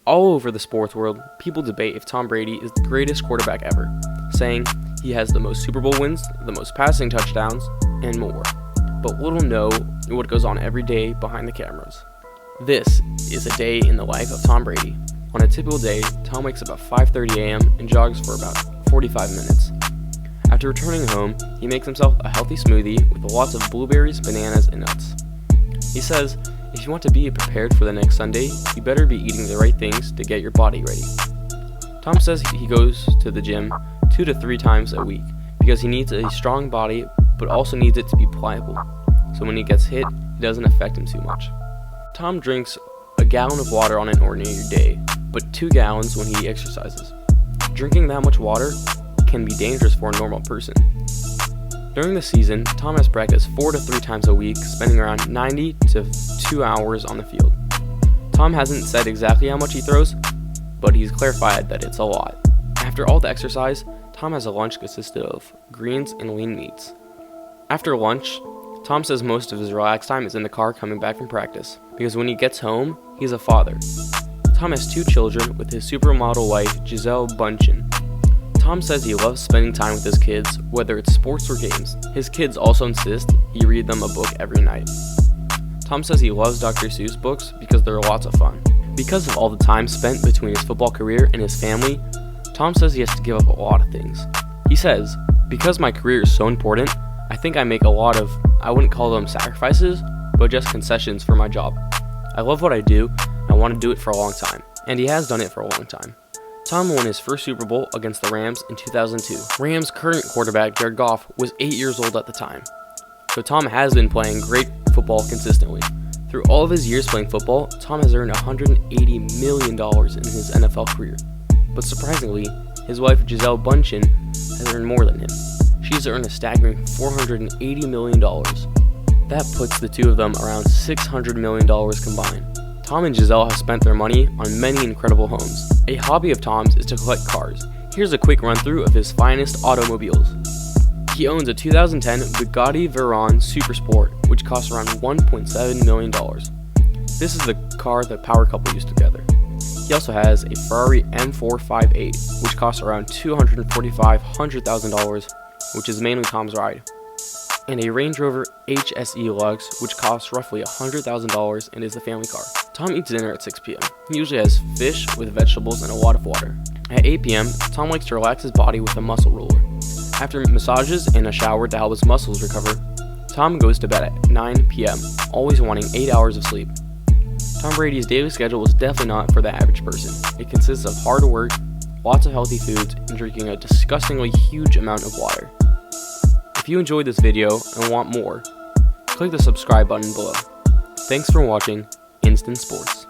All over the sports world, people debate if Tom Brady is the greatest quarterback ever, saying he has the most Super Bowl wins, the most passing touchdowns, and more. But little know what goes on every day behind the cameras. This is a day in the life of Tom Brady. On a typical day, Tom wakes up at 5:30 a.m. and jogs for about 45 minutes. After returning home, he makes himself a healthy smoothie with lots of blueberries, bananas, and nuts. He says, if you want to be prepared for the next Sunday, you better be eating the right things to get your body ready. Tom says he goes to the gym 2 to 3 times a week because he needs a strong body but also needs it to be pliable, so when he gets hit, it doesn't affect him too much. Tom drinks a gallon of water on an ordinary day, but 2 gallons when he exercises. Drinking that much water can be dangerous for a normal person. During the season, Tom has practice 4 to 3 times a week, spending around 90 to 2 hours on the field. Tom hasn't said exactly how much he throws, but he's clarified that it's a lot. After all the exercise, Tom has a lunch consisted of greens and lean meats. After lunch, Tom says most of his relaxed time is in the car coming back from practice, because when he gets home, he's a father. Tom has 2 children with his supermodel wife, Gisele Bündchen. Tom says he loves spending time with his kids, whether it's sports or games. His kids also insist he read them a book every night. Tom says he loves Dr. Seuss books because they're lots of fun. Because of all the time spent between his football career and his family, Tom says he has to give up a lot of things. He says, because my career is so important, I think I make a lot of, I wouldn't call them sacrifices, but just concessions for my job. I love what I do, I want to do it for a long time, and he has done it for a long time. Tom won his first Super Bowl against the Rams in 2002. Rams' current quarterback, Jared Goff, was 8 years old at the time. So Tom has been playing great football consistently. Through all of his years playing football, Tom has earned $180 million in his NFL career. But surprisingly, his wife Gisele Bündchen has earned more than him. She's earned a staggering $480 million. That puts the two of them around $600 million combined. Tom and Gisele have spent their money on many incredible homes. A hobby of Tom's is to collect cars. Here's a quick run-through of his finest automobiles. He owns a 2010 Bugatti Veyron Super Sport, which costs around $1.7 million. This is the car the power couple used together. He also has a Ferrari M458, which costs around $245,000, which is mainly Tom's ride, and a Range Rover HSE Lux, which costs roughly $100,000 and is the family car. Tom eats dinner at 6 p.m. He usually has fish with vegetables and a lot of water. At 8 p.m., Tom likes to relax his body with a muscle roller. After massages and a shower to help his muscles recover, Tom goes to bed at 9 p.m., always wanting 8 hours of sleep. Tom Brady's daily schedule is definitely not for the average person. It consists of hard work, lots of healthy foods, and drinking a disgustingly huge amount of water. If you enjoyed this video and want more, click the subscribe button below. Thanks for watching Instant Sports.